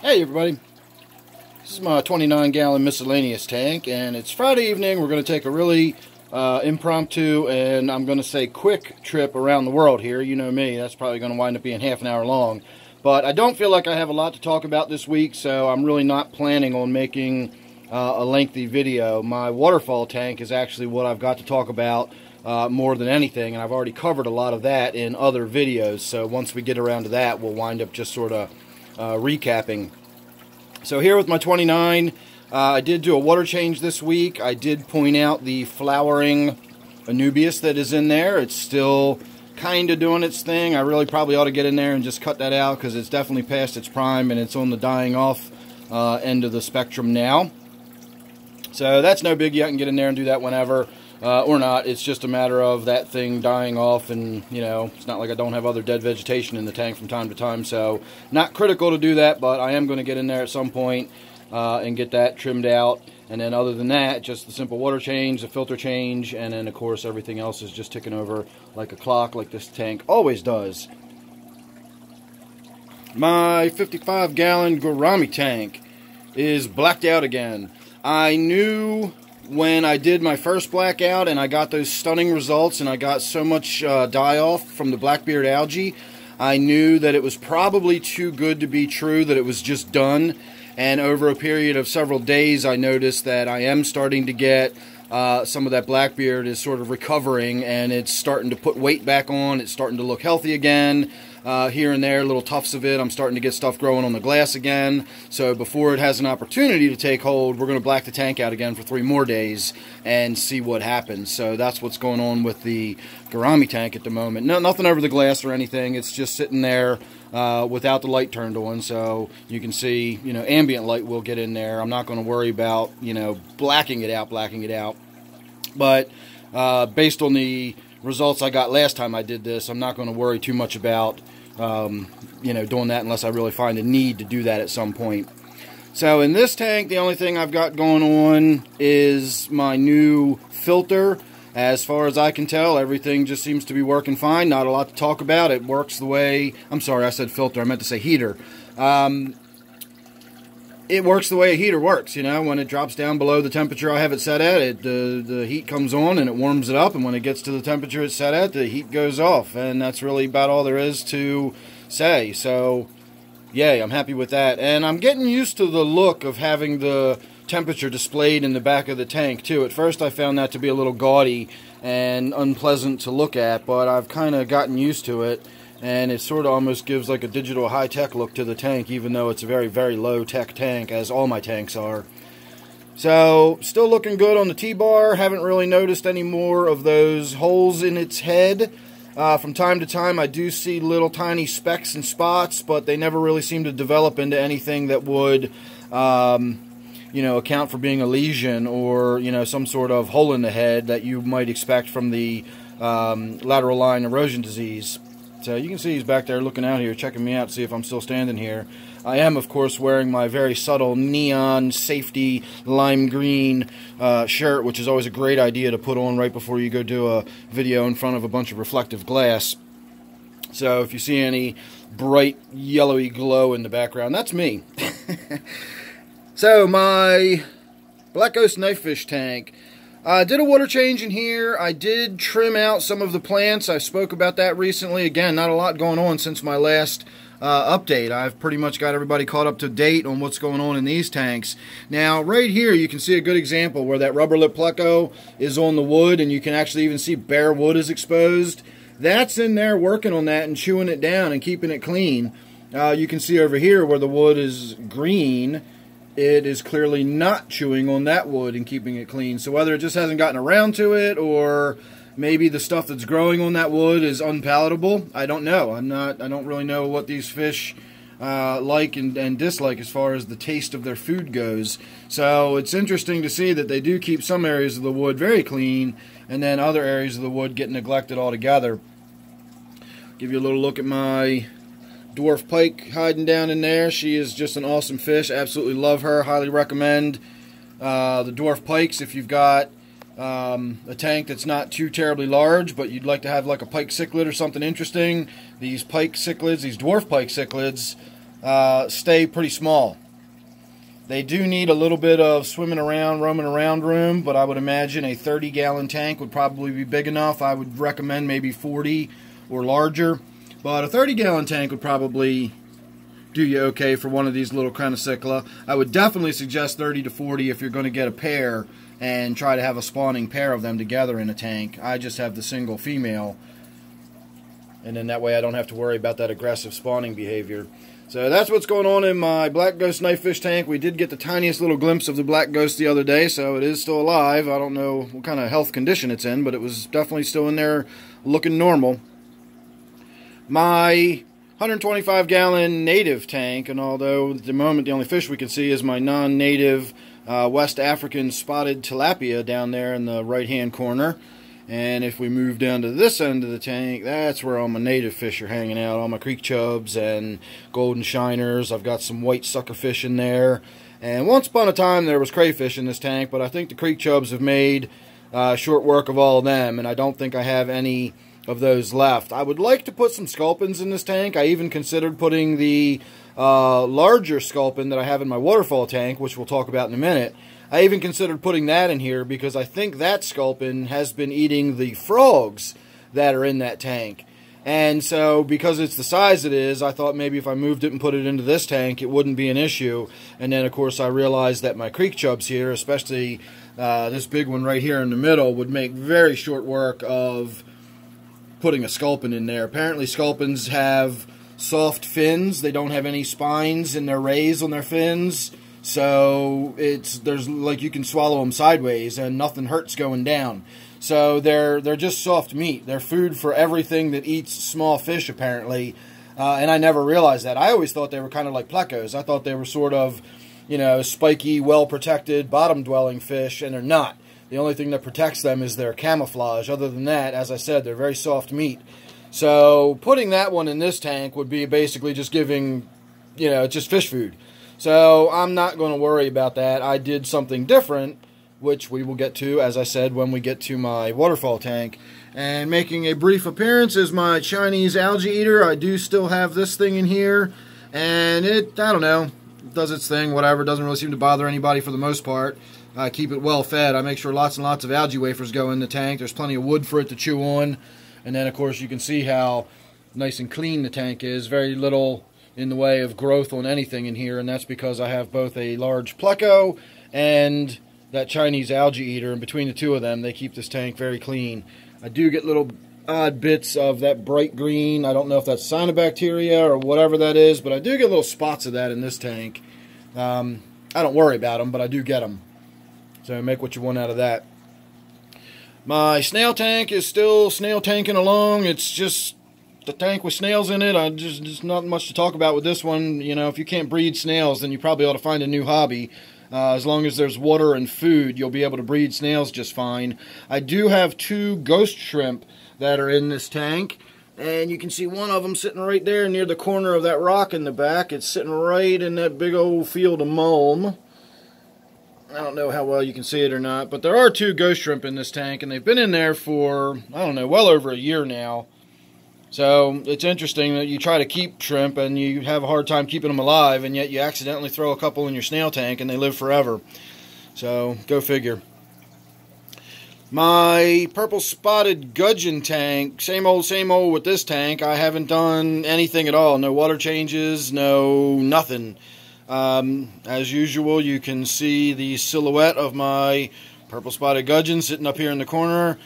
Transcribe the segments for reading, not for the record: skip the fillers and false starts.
Hey everybody, this is my 29-gallon miscellaneous tank, and it's Friday evening. We're going to take a really impromptu and I'm going to say quick trip around the world here. You know me, that's probably going to wind up being half an hour long. But I don't feel like I have a lot to talk about this week, so I'm really not planning on making a lengthy video. My Waterfall tank is actually what I've got to talk about more than anything, and I've already covered a lot of that in other videos. So once we get around to that, we'll wind up just sort of recapping. So here with my 29, I did do a water change this week. I did point out the flowering Anubias that is in there. It's still kind of doing its thing. I really probably ought to get in there and just cut that out because it's definitely past its prime and it's on the dying off end of the spectrum now. So that's no biggie. I can get in there and do that whenever. Or not. It's just a matter of that thing dying off, and you know, it's not like I don't have other dead vegetation in the tank from time to time, so not critical to do that, but I am going to get in there at some point and get that trimmed out. And then other than that, just the simple water change, the filter change, and then of course everything else is just ticking over like a clock, like this tank always does. My 55-gallon gourami tank is blacked out again. I knew when I did my first blackout and I got those stunning results and I got so much die-off from the black-beard algae, I knew that it was probably too good to be true, that it was just done. And over a period of several days, I noticed that I am starting to get some of that blackbeard is sort of recovering, and it's starting to put weight back on. It's starting to look healthy again. Here and there, little tufts of it. I'm starting to get stuff growing on the glass again. So before it has an opportunity to take hold, we're going to black the tank out again for 3 more days and see what happens. So that's what's going on with the gourami tank at the moment. No, nothing over the glass or anything. It's just sitting there without the light turned on. So you can see, you know, ambient light will get in there. I'm not going to worry about, you know, blacking it out. But based on the results I got last time I did this, I'm not going to worry too much about you know, doing that unless I really find a need to do that at some point. So in this tank, the only thing I've got going on is my new filter. As far as I can tell, everything just seems to be working fine. Not a lot to talk about. It works the way, I'm sorry, I said filter, I meant to say heater. It works the way a heater works, you know. When it drops down below the temperature I have it set at, the heat comes on and it warms it up, and when it gets to the temperature it's set at, the heat goes off, and that's really about all there is to say. So, yay, I'm happy with that. And I'm getting used to the look of having the temperature displayed in the back of the tank, too. At first I found that to be a little gaudy and unpleasant to look at, but I've kind of gotten used to it. And it sort of almost gives like a digital high-tech look to the tank, even though it's a very, very low-tech tank, as all my tanks are. So, still looking good on the T-bar. Haven't really noticed any more of those holes in its head. From time to time, I do see little tiny specks and spots, but they never really seem to develop into anything that would, you know, account for being a lesion or, you know, some sort of hole in the head that you might expect from the lateral line erosion disease. So you can see he's back there looking out here, checking me out to see if I'm still standing here. I am, of course, wearing my very subtle neon safety lime green shirt, which is always a great idea to put on right before you go do a video in front of a bunch of reflective glass. So if you see any bright yellowy glow in the background, that's me. So my Black Ghost knifefish tank. I did a water change in here. I did trim out some of the plants. I spoke about that recently. Again, not a lot going on since my last update. I've pretty much got everybody caught up to date on what's going on in these tanks. Now, right here, you can see a good example where that rubber lip pleco is on the wood, and you can actually even see bare wood is exposed. That's in there working on that and chewing it down and keeping it clean. You can see over here where the wood is green, it is clearly not chewing on that wood and keeping it clean. So whether it just hasn't gotten around to it, or maybe the stuff that's growing on that wood is unpalatable, I don't know. I don't really know what these fish like and dislike as far as the taste of their food goes. So it's interesting to see that they do keep some areas of the wood very clean, and then other areas of the wood get neglected altogether. Give you a little look at my dwarf pike hiding down in there. She is just an awesome fish. Absolutely love her. Highly recommend the dwarf pikes if you've got a tank that's not too terribly large, but you'd like to have like a pike cichlid or something interesting. These pike cichlids, these dwarf pike cichlids, stay pretty small. They do need a little bit of swimming around, roaming around room, but I would imagine a 30-gallon tank would probably be big enough. I would recommend maybe 40 or larger, but a 30-gallon tank would probably do you okay for one of these little Crenocycla. I would definitely suggest 30 to 40 if you're going to get a pair and try to have a spawning pair of them together in a tank. I just have the single female, and then that way I don't have to worry about that aggressive spawning behavior. So that's what's going on in my black ghost knifefish tank. We did get the tiniest little glimpse of the black ghost the other day, so it is still alive. I don't know what kind of health condition it's in, but it was definitely still in there looking normal. My 125-gallon native tank, and although at the moment the only fish we can see is my non-native West African spotted tilapia down there in the right-hand corner. And if we move down to this end of the tank, that's where all my native fish are hanging out. All my creek chubs and golden shiners. I've got some white suckerfish in there. And once upon a time there was crayfish in this tank, but I think the creek chubs have made short work of all of them, and I don't think I have any of those left. I would like to put some sculpins in this tank. I even considered putting the larger sculpin that I have in my Waterfall tank, which we'll talk about in a minute. I even considered putting that in here because I think that sculpin has been eating the frogs that are in that tank. And so, because it's the size it is, I thought maybe if I moved it and put it into this tank, it wouldn't be an issue. And then, of course, I realized that my creek chubs here, especially this big one right here in the middle, would make very short work of putting a sculpin in there. Apparently, sculpins have soft fins. They don't have any spines in their rays on their fins. So there's like you can swallow them sideways and nothing hurts going down. So they're just soft meat. They're food for everything that eats small fish apparently. And I never realized that. I always thought they were kind of like plecos. I thought they were sort of, you know, spiky, well-protected, bottom-dwelling fish, and they're not. The only thing that protects them is their camouflage. Other than that, as I said, they're very soft meat. So putting that one in this tank would be basically just giving, you know, just fish food. So I'm not going to worry about that. I did something different, which we will get to, as I said, when we get to my Waterfall tank. And making a brief appearance is my Chinese algae eater. I do still have this thing in here. And it, I don't know, does its thing, whatever. It doesn't really seem to bother anybody for the most part. I keep it well fed. I make sure lots and lots of algae wafers go in the tank. There's plenty of wood for it to chew on. And then, of course, you can see how nice and clean the tank is. Very little in the way of growth on anything in here, and that's because I have both a large pleco and that Chinese algae eater, and between the two of them, they keep this tank very clean. I do get little odd bits of that bright green. I don't know if that's cyanobacteria or whatever that is, but I do get little spots of that in this tank. I don't worry about them, but I do get them. So make what you want out of that. My snail tank is still snail tanking along. It's just the tank with snails in it. Just not much to talk about with this one. You know, if you can't breed snails, then you probably ought to find a new hobby. As long as there's water and food, you'll be able to breed snails just fine. I do have 2 ghost shrimp that are in this tank. And you can see one of them sitting right there near the corner of that rock in the back. It's sitting right in that big old field of mulm. I don't know how well you can see it or not, but there are 2 ghost shrimp in this tank, and they've been in there for, I don't know, well over a year now. So it's interesting that you try to keep shrimp and you have a hard time keeping them alive, and yet you accidentally throw a couple in your snail tank and they live forever. So go figure. My purple spotted gudgeon tank, same old with this tank. I haven't done anything at all. No water changes, no nothing. As usual, you can see the silhouette of my purple spotted gudgeon sitting up here in the corner.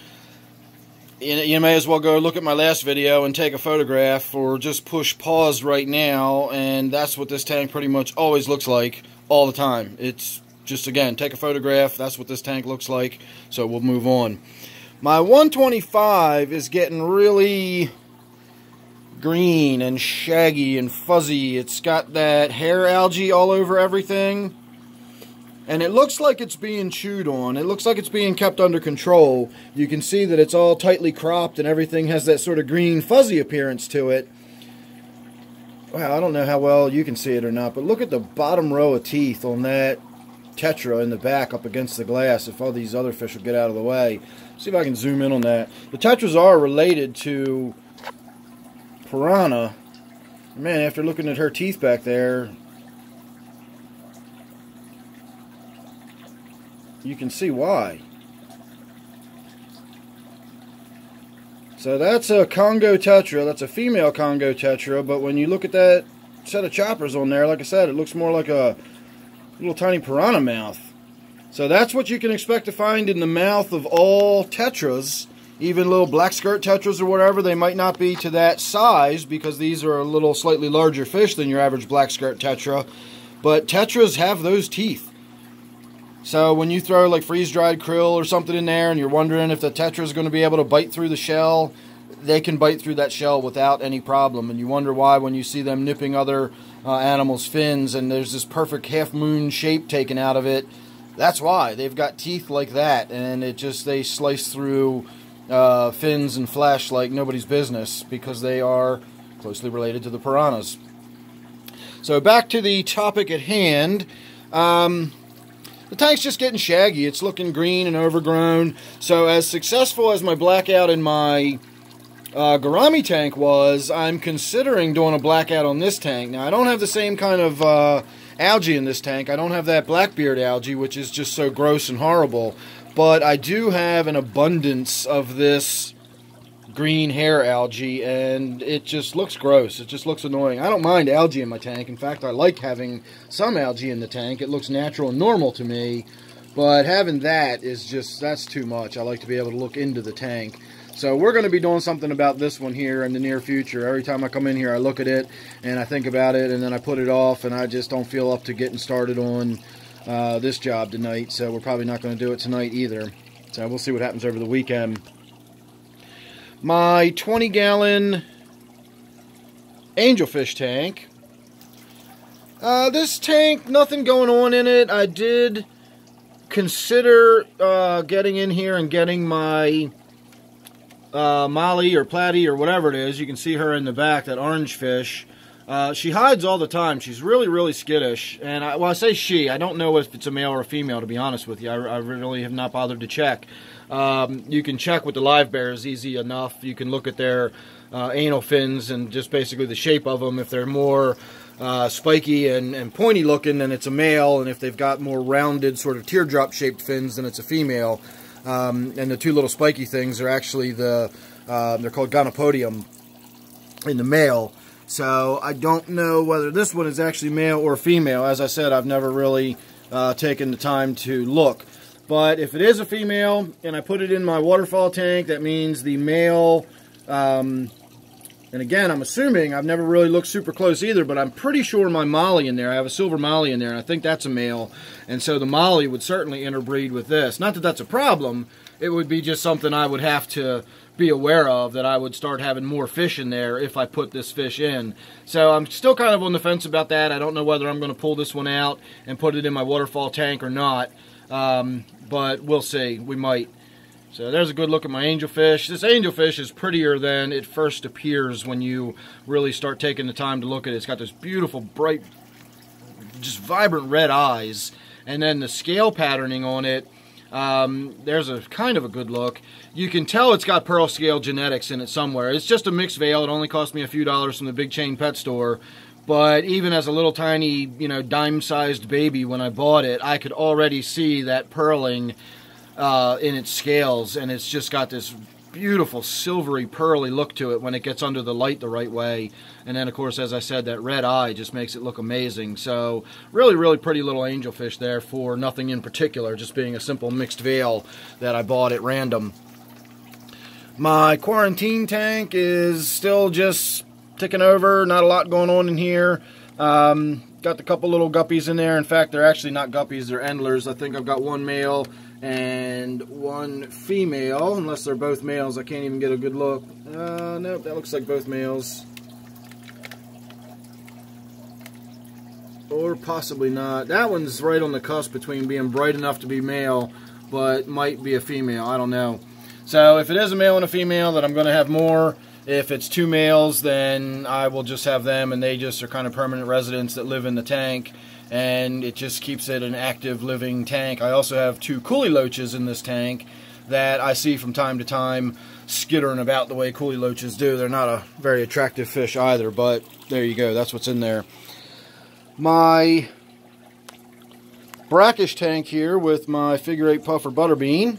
You may as well go look at my last video and take a photograph, or just push pause right now, and that's what this tank pretty much always looks like all the time. It's just, again, take a photograph. That's what this tank looks like, so we'll move on. My 125 is getting really green and shaggy and fuzzy. It's got that hair algae all over everything. And it looks like it's being chewed on. It looks like it's being kept under control. You can see that it's all tightly cropped and everything has that sort of green fuzzy appearance to it. Wow, I don't know how well you can see it or not, but look at the bottom row of teeth on that tetra in the back up against the glass, if all these other fish will get out of the way. See if I can zoom in on that. The tetras are related to piranha, Man, after looking at her teeth back there, you can see why. So that's a Congo tetra. That's a female Congo tetra, but when you look at that set of choppers on there, like I said, it looks more like a little tiny piranha mouth. So that's what you can expect to find in the mouth of all tetras. Even little black skirt tetras or whatever, they might not be to that size because these are a little slightly larger fish than your average black skirt tetra. But tetras have those teeth. So when you throw like freeze-dried krill or something in there and you're wondering if the tetra is going to be able to bite through the shell, they can bite through that shell without any problem. And you wonder why when you see them nipping other animals' fins and there's this perfect half-moon shape taken out of it. That's why. They've got teeth like that, and they slice through fins and flesh like nobody's business because they are closely related to the piranhas. So back to the topic at hand. The tank's just getting shaggy. It's looking green and overgrown. So as successful as my blackout in my gourami tank was, I'm considering doing a blackout on this tank. Now, I don't have the same kind of algae in this tank. I don't have that blackbeard algae, which is just so gross and horrible. But I do have an abundance of this green hair algae, and it just looks gross. It just looks annoying. I don't mind algae in my tank. In fact, I like having some algae in the tank. It looks natural and normal to me, but having that is just, that's too much. I like to be able to look into the tank. So we're going to be doing something about this one here in the near future. Every time I come in here, I look at it, and I think about it, and then I put it off, and I just don't feel up to getting started on this job tonight. So we're probably not going to do it tonight either. So we'll see what happens over the weekend. My 20-gallon Angelfish tank. This tank, nothing going on in it. I did consider getting in here and getting my Molly or Platy or whatever it is. You can see her in the back, that orange fish. She hides all the time. She's really, really skittish. And I say she. I don't know if it's a male or a female, to be honest with you. I really have not bothered to check. You can check with the livebearers easy enough. You can look at their anal fins and just basically the shape of them. If they're more spiky and pointy looking, then it's a male. And if they've got more rounded, sort of teardrop shaped fins, then it's a female. And the two little spiky things are actually they're called gonopodium in the male. So I don't know whether this one is actually male or female. As I said, I've never really taken the time to look. But if it is a female and I put it in my Waterfall tank, that means the male, and again, I'm assuming, I've never really looked super close either, but I'm pretty sure my Molly in there, I have a silver Molly in there, and I think that's a male. And so the Molly would certainly interbreed with this. Not that that's a problem. It would be just something I would have to be aware of, that I would start having more fish in there if I put this fish in. So I'm still kind of on the fence about that. I don't know whether I'm going to pull this one out and put it in my Waterfall tank or not. But we'll see. We might. So there's a good look at my angelfish. This angelfish is prettier than it first appears when you really start taking the time to look at it. It's got this beautiful, bright, just vibrant red eyes. And then the scale patterning on it, there's a kind of a good look. You can tell it's got pearl scale genetics in it somewhere. It's just a mixed veil. It only cost me a few dollars from the big chain pet store. But even as a little tiny, dime-sized baby when I bought it, I could already see that pearling in its scales. And it's just got this beautiful silvery, pearly look to it when it gets under the light the right way. And then, of course, as I said, that red eye just makes it look amazing. So really, really pretty little angelfish there for nothing in particular, just being a simple mixed veil that I bought at random. My quarantine tank is still just ticking over, not a lot going on in here. Got a couple little guppies in there. In fact, they're actually not guppies, they're endlers. I think I've got one male and one female, unless they're both males. I can't even get a good look. Nope, that looks like both males. Or possibly not. That one's right on the cusp between being bright enough to be male, but might be a female. I don't know. So if it is a male and a female, then I'm going to have more. If it's two males, then I will just have them, and they just are kind of permanent residents that live in the tank, and it just keeps it an active living tank. I also have two coolie loaches in this tank. that I see from time to time skittering about the way coolie loaches do. They're not a very attractive fish either, but there you go. That's what's in there. My brackish tank here with my figure 8 puffer butterbean.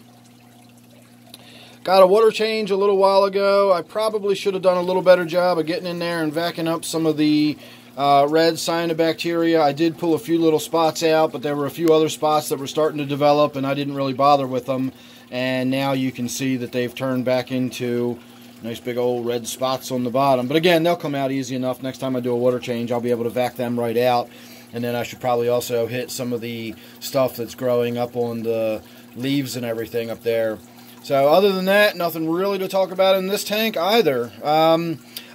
Got a water change a little while ago. I probably should have done a little better job of getting in there and vacuuming up some of the red cyanobacteria. I did pull a few little spots out, but there were a few other spots that were starting to develop, and I didn't really bother with them. And now you can see that they've turned back into nice big old red spots on the bottom. But again, they'll come out easy enough. Next time I do a water change, I'll be able to vac them right out. And then I should probably also hit some of the stuff that's growing up on the leaves and everything up there. So other than that, nothing really to talk about in this tank either.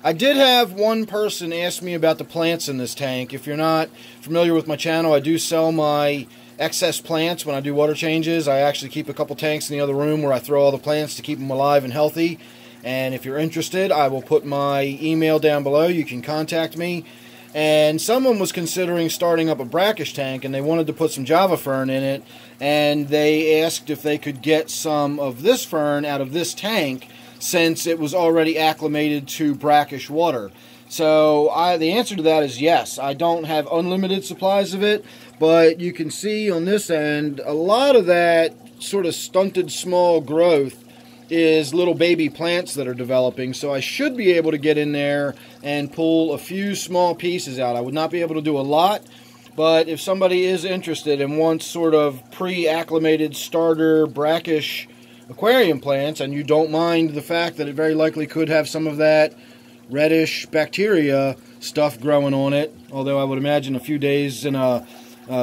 I did have one person ask me about the plants in this tank. If you're not familiar with my channel, I do sell my excess plants when I do water changes. I actually keep a couple tanks in the other room where I throw all the plants to keep them alive and healthy. And if you're interested, I will put my email down below. You can contact me. And someone was considering starting up a brackish tank, and they wanted to put some Java fern in it. And they asked if they could get some of this fern out of this tank, since it was already acclimated to brackish water. So the answer to that is yes. I don't have unlimited supplies of it, but you can see on this end, a lot of that sort of stunted small growth is little baby plants that are developing. So I should be able to get in there and pull a few small pieces out. I would not be able to do a lot, but if somebody is interested and wants sort of pre-acclimated starter brackish aquarium plants, and you don't mind the fact that it very likely could have some of that reddish bacteria stuff growing on it, although I would imagine a few days in a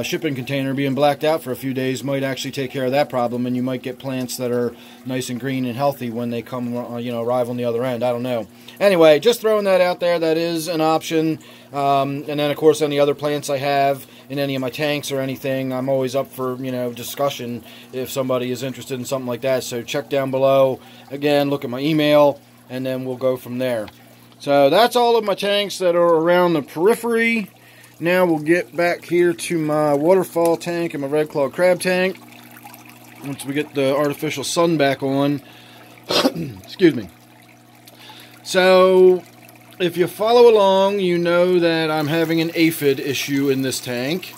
shipping container being blacked out for a few days might actually take care of that problem, and you might get plants that are nice and green and healthy when they come, arrive on the other end. I don't know. Anyway, just throwing that out there. That is an option. And then, of course, any other plants I have in any of my tanks or anything, I'm always up for, discussion if somebody is interested in something like that. So check down below. Again, look at my email, and then we'll go from there. So that's all of my tanks that are around the periphery. Now we'll get back here to my waterfall tank and my red claw crab tank. Once we get the artificial sun back on. Excuse me. So, if you follow along, you know that I'm having an aphid issue in this tank.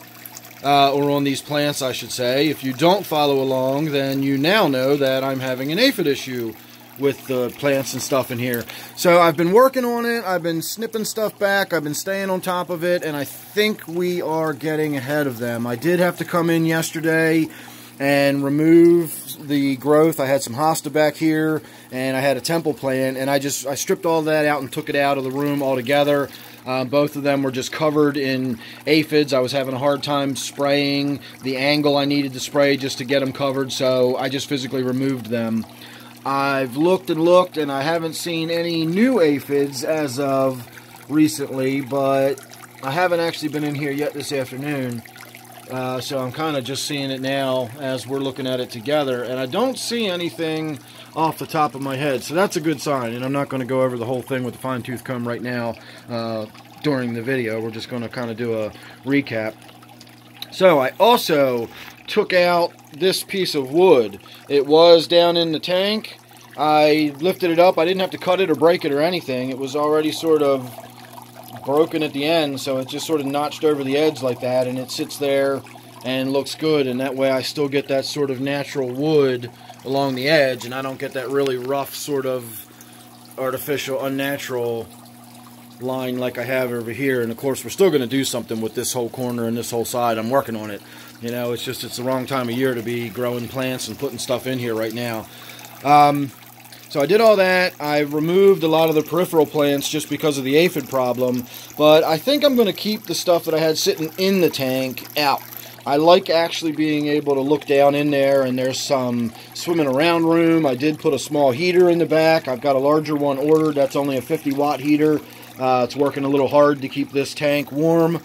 Or on these plants, I should say. If you don't follow along, then you now know that I'm having an aphid issue with the plants and stuff in here. So I've been working on it, I've been snipping stuff back, I've been staying on top of it, and I think we are getting ahead of them. I did have to come in yesterday and remove the growth. I had some hosta back here, and I had a temple plant, and I stripped all that out and took it out of the room altogether. Both of them were just covered in aphids. I was having a hard time spraying the angle I needed to spray just to get them covered, so I just physically removed them. I've looked and looked, and I haven't seen any new aphids as of recently, but I haven't actually been in here yet this afternoon, so I'm kind of just seeing it now as we're looking at it together, and I don't see anything off the top of my head, so that's a good sign. And I'm not going to go over the whole thing with the fine-tooth comb right now during the video. We're just going to kind of do a recap. So I also took out this piece of wood. It was down in the tank. I lifted it up. I didn't have to cut it or break it or anything. It was already sort of broken at the end, so it just sort of notched over the edge like that, and it sits there and looks good, and that way I still get that sort of natural wood along the edge, and I don't get that really rough sort of artificial, unnatural line like I have over here. And of course we're still going to do something with this whole corner and this whole side. I'm working on it. It's just, it's the wrong time of year to be growing plants and putting stuff in here right now. So I did all that. I removed a lot of the peripheral plants just because of the aphid problem, but I think I'm going to keep the stuff that I had sitting in the tank out. I like actually being able to look down in there, and there's some swimming around room. I did put a small heater in the back. I've got a larger one ordered. That's only a 50-watt heater. It's working a little hard to keep this tank warm.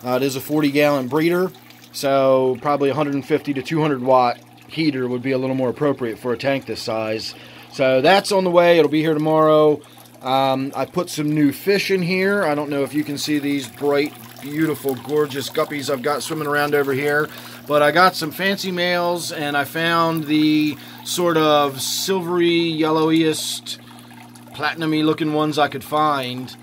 It is a 40-gallon breeder, so probably 150 to 200-watt heater would be a little more appropriate for a tank this size. So that's on the way. It'll be here tomorrow. I put some new fish in here. I don't know if you can see these bright beautiful, gorgeous guppies I've got swimming around over here. But I got some fancy males, and I found the sort of silvery, yellowiest, platinum-y looking ones I could find.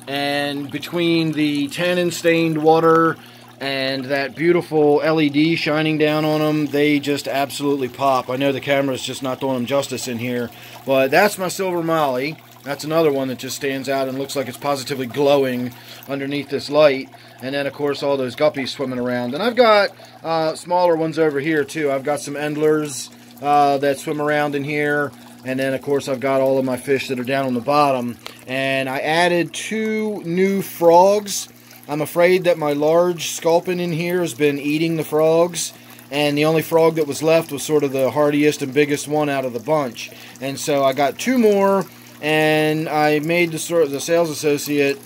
And between the tannin-stained water and that beautiful LED shining down on them, they just absolutely pop. I know the camera's just not doing them justice in here, but that's my silver molly. That's another one that just stands out and looks like it's positively glowing underneath this light. And then, of course, all those guppies swimming around. And I've got smaller ones over here, too. I've got some endlers that swim around in here. And then, of course, I've got all of my fish that are down on the bottom. And I added 2 new frogs. I'm afraid that my large sculpin in here has been eating the frogs. And the only frog that was left was sort of the hardiest and biggest one out of the bunch. And so I got 2 more. And I made the sales associate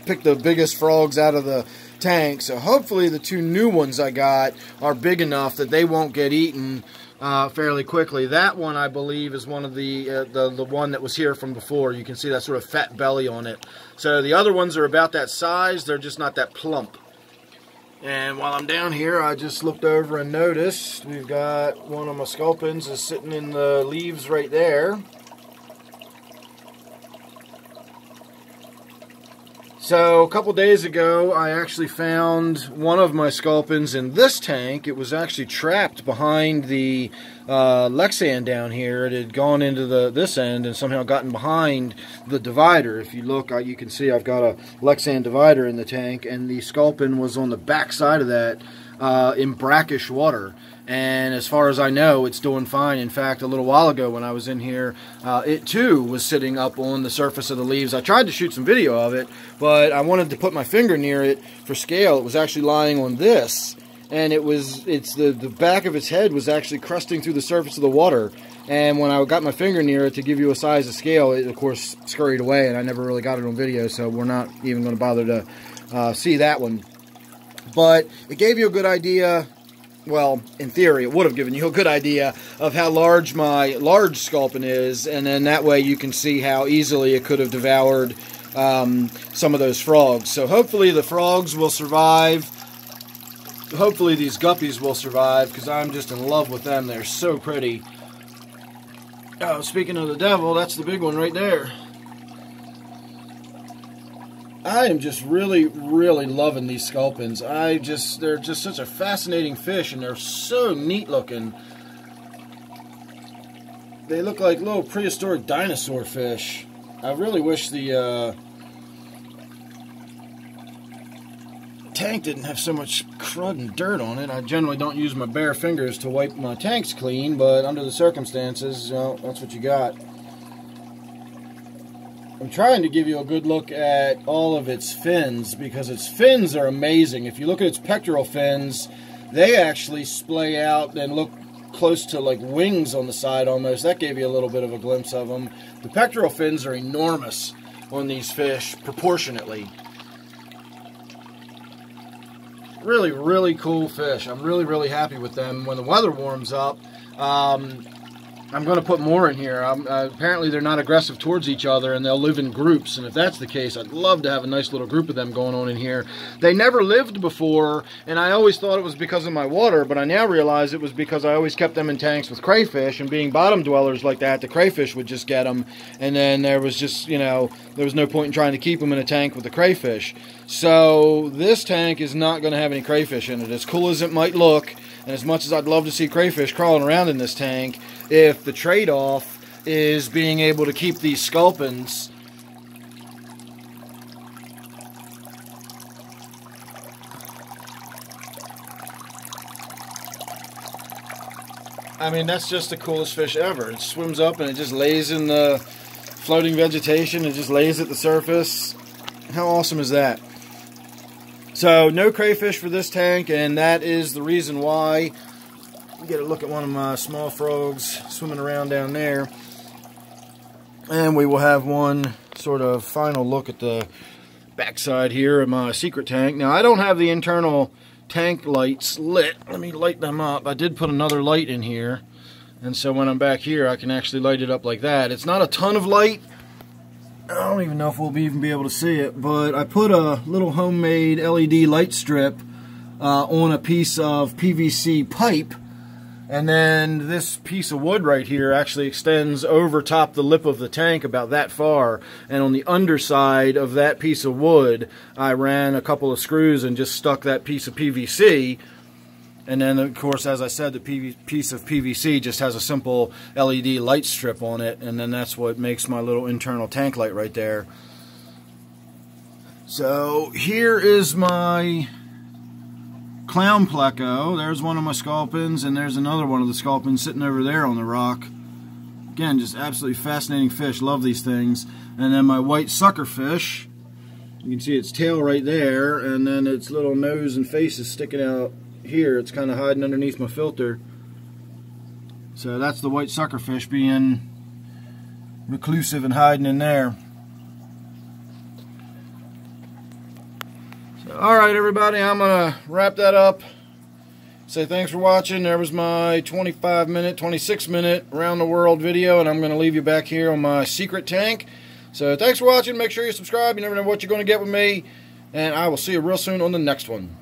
pick the biggest frogs out of the tank. So hopefully the 2 new ones I got are big enough that they won't get eaten fairly quickly. That one, I believe, is one of the one that was here from before. You can see that sort of fat belly on it. So the other ones are about that size. They're just not that plump. And while I'm down here, I just looked over and noticed we've got one of my sculpins is sitting in the leaves right there. So a couple days ago, I actually found one of my sculpins in this tank. It was actually trapped behind the Lexan down here. It had gone into this end and somehow gotten behind the divider. If you look, you can see I've got a Lexan divider in the tank, and the sculpin was on the back side of that in brackish water. And as far as I know, it's doing fine. In fact, a little while ago when I was in here, it too was sitting up on the surface of the leaves. I tried to shoot some video of it, but I wanted to put my finger near it for scale. It was actually lying on this, and the back of its head was actually crusting through the surface of the water. And when I got my finger near it to give you a size of scale, it of course scurried away, and I never really got it on video, so we're not even going to bother to see that one. But it gave you a good idea. Well, in theory, it would have given you a good idea of how large my large sculpin is, and then that way you can see how easily it could have devoured some of those frogs. So hopefully the frogs will survive. Hopefully these guppies will survive, because I'm just in love with them. They're so pretty. Oh, speaking of the devil, that's the big one right there. I am just really, really loving these sculpins. They're just such a fascinating fish, and they're so neat looking. They look like little prehistoric dinosaur fish. I really wish the tank didn't have so much crud and dirt on it. I generally don't use my bare fingers to wipe my tanks clean, but under the circumstances, well, that's what you got. I'm trying to give you a good look at all of its fins, because its fins are amazing. If you look at its pectoral fins, they actually splay out and look close to like wings on the side almost. That gave you a little bit of a glimpse of them. The pectoral fins are enormous on these fish, proportionately. Really, really cool fish. I'm really, really happy with them. When the weather warms up, I'm going to put more in here. Apparently they're not aggressive towards each other, and they'll live in groups. And if that's the case, I'd love to have a nice little group of them going on in here. They never lived before, and I always thought it was because of my water, but I now realize it was because I always kept them in tanks with crayfish, and being bottom dwellers like that, the crayfish would just get them, and then there was just, you know, there was no point in trying to keep them in a tank with the crayfish. So this tank is not going to have any crayfish in it. As cool as it might look, and as much as I'd love to see crayfish crawling around in this tank, if the trade-off is being able to keep these sculpins I mean, that's just the coolest fish ever. It swims up and it just lays in the floating vegetation. It just lays at the surface. How awesome is that? So, no crayfish for this tank, and that is the reason why. Get a look at one of my small frogs swimming around down there. And we will have one sort of final look at the backside here of my secret tank. Now, I don't have the internal tank lights lit. Let me light them up. I did put another light in here, and so when I'm back here I can actually light it up like that. It's not a ton of light, I don't even know if we'll even be able to see it, but I put a little homemade LED light strip on a piece of PVC pipe, and then this piece of wood right here actually extends over top the lip of the tank about that far, and on the underside of that piece of wood I ran a couple of screws and just stuck that piece of PVC. And then, of course, as I said, the piece of PVC just has a simple LED light strip on it, and then that's what makes my little internal tank light right there. So here is my clown pleco. There's one of my sculpins, and there's another one of the sculpins sitting over there on the rock. Again, just absolutely fascinating fish. Love these things. And then my white suckerfish. You can see its tail right there, and then its little nose and face is sticking out here. It's kind of hiding underneath my filter. So that's the white suckerfish being reclusive and hiding in there. So, alright everybody, I'm going to wrap that up. Say thanks for watching. There was my 25-minute, 26-minute around the world video, and I'm going to leave you back here on my secret tank. So thanks for watching. Make sure you subscribe. You never know what you're going to get with me, and I will see you real soon on the next one.